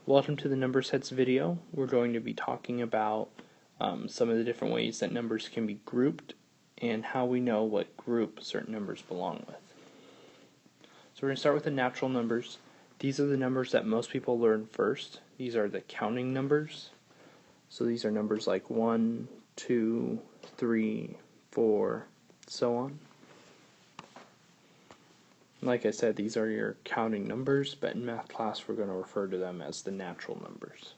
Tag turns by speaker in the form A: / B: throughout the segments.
A: Welcome to the number sets video. We're going to be talking about some of the different ways that numbers can be grouped and how we know what group certain numbers belong with. So we're going to start with the natural numbers. These are the numbers that most people learn first. These are the counting numbers. So these are numbers like 1, 2, 3, 4, so on. Like I said, these are your counting numbers, but in math class we're going to refer to them as the natural numbers.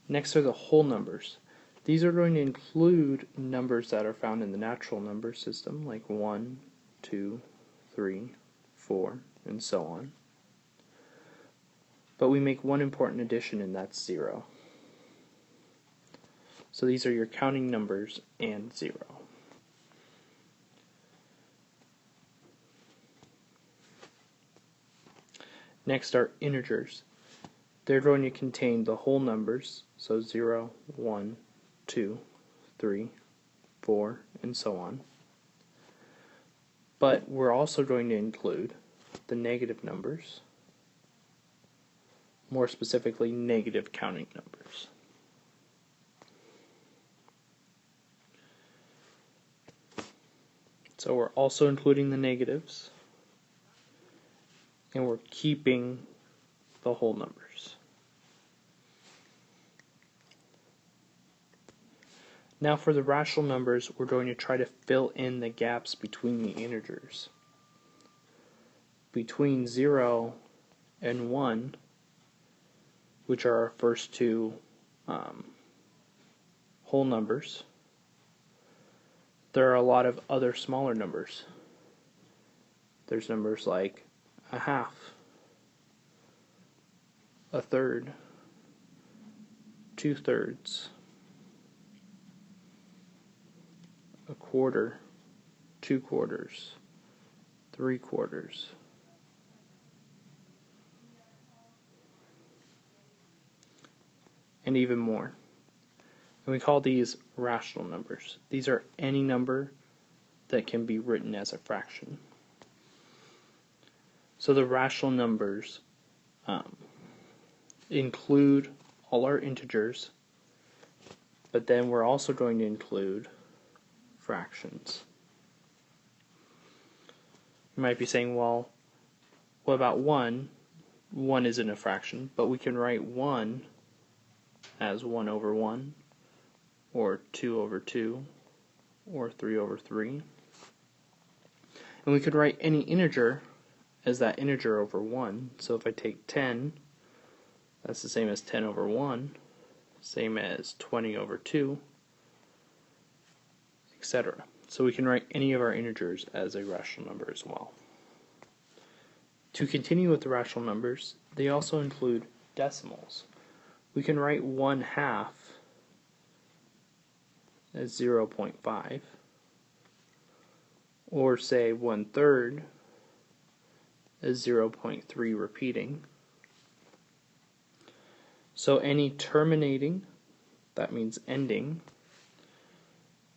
A: Next are the whole numbers. These are going to include numbers that are found in the natural number system, like 1, 2, 3, 4, and so on. But we make one important addition, and that's 0. So these are your counting numbers and 0. Next are integers. They're going to contain the whole numbers, so 0, 1, 2, 3, 4, and so on. But we're also going to include the negative numbers, more specifically negative counting numbers. So we're also including the negatives, and we're keeping the whole numbers. Now for the rational numbers, we're going to try to fill in the gaps between the integers. Between 0 and 1, which are our first two whole numbers, there are a lot of other smaller numbers. There's numbers like a half, a third, 2/3, a quarter, 2/4, 3/4, and even more. And we call these rational numbers. These are any number that can be written as a fraction. So the rational numbers include all our integers, but then we're also going to include fractions. You might be saying, well, what about 1? 1 isn't a fraction, but we can write 1 as 1 over 1, or 2 over 2, or 3 over 3. And we could write any integer as that integer over 1. So if I take 10, that's the same as 10 over 1, same as 20 over 2, etc. So we can write any of our integers as a rational number as well. To continue with the rational numbers, they also include decimals. We can write 1/2 as 0.5, or say 1/3 as 0.3 repeating. So any terminating, that means ending,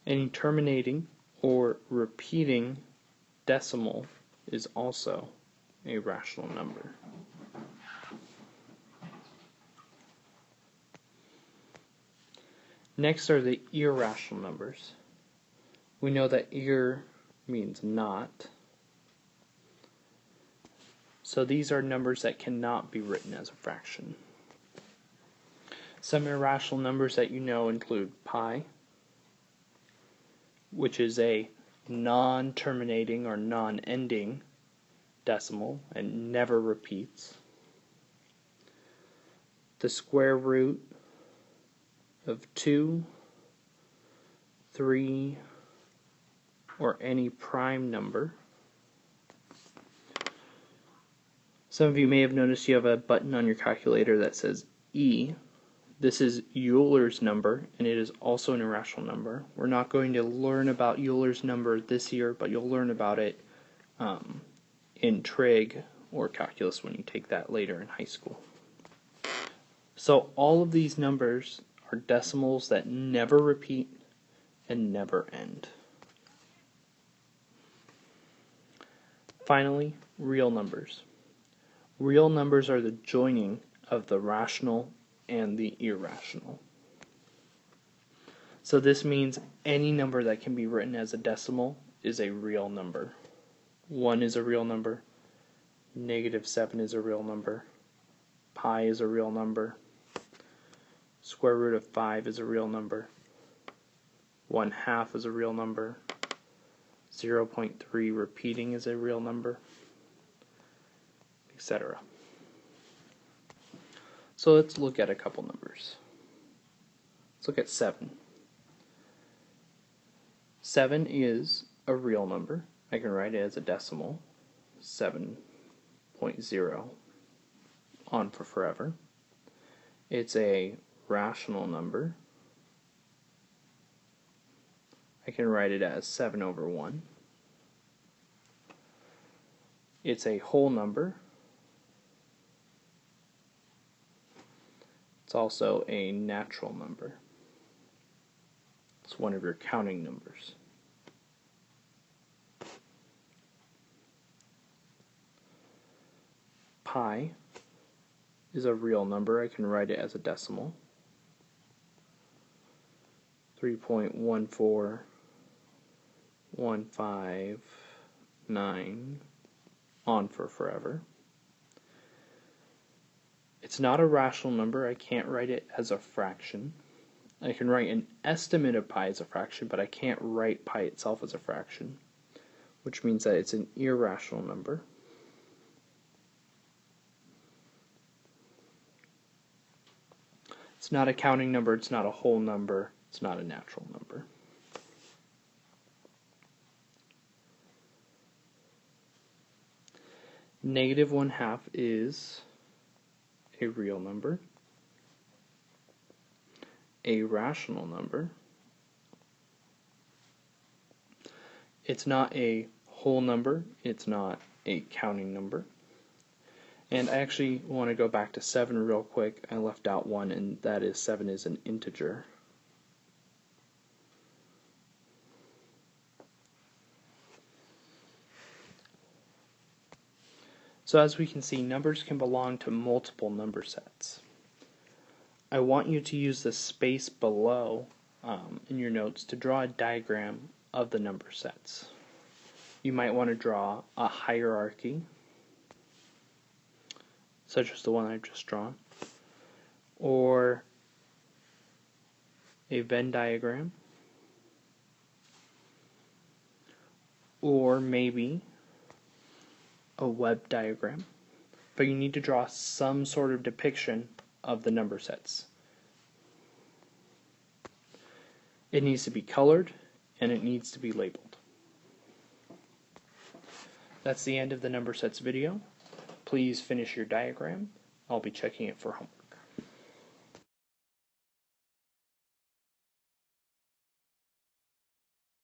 A: any terminating or repeating decimal is also a rational number. Next are the irrational numbers. We know that ir means not. So these are numbers that cannot be written as a fraction. Some irrational numbers that you know include pi, which is a non-terminating or non-ending decimal and never repeats. The square root of 2, 3, or any prime number. Some of you may have noticed you have a button on your calculator that says E. This is Euler's number, and it is also an irrational number. We're not going to learn about Euler's number this year, but you'll learn about it in trig or calculus when you take that later in high school. So all of these numbers are decimals that never repeat and never end. Finally, real numbers. Real numbers are the joining of the rational and the irrational. So this means any number that can be written as a decimal is a real number. 1 is a real number. -7 is a real number. Pi is a real number. Square root of 5 is a real number. 1/2 is a real number. 0.3 repeating is a real number, etc. So let's look at a couple numbers. Let's look at 7. 7 is a real number. I can write it as a decimal, 7.0, on for forever. It's a rational number. I can write it as 7/1. It's a whole number. It's also a natural number. It's one of your counting numbers. Pi is a real number. I can write it as a decimal. 3.14159, on for forever. It's not a rational number. I can't write it as a fraction. I can write an estimate of pi as a fraction, but I can't write pi itself as a fraction, which means that it's an irrational number. It's not a counting number, it's not a whole number, it's not a natural number. -1/2 is a real number, a rational number. It's not a whole number, it's not a counting number. And I actually want to go back to 7 real quick. I left out one, and that is 7 is an integer. So as we can see, numbers can belong to multiple number sets. I want you to use the space below in your notes to draw a diagram of the number sets. You might want to draw a hierarchy, such as the one I've just drawn, or a Venn diagram, or maybe a web diagram, but you need to draw some sort of depiction of the number sets. It needs to be colored and it needs to be labeled. That's the end of the number sets video. Please finish your diagram. I'll be checking it for homework.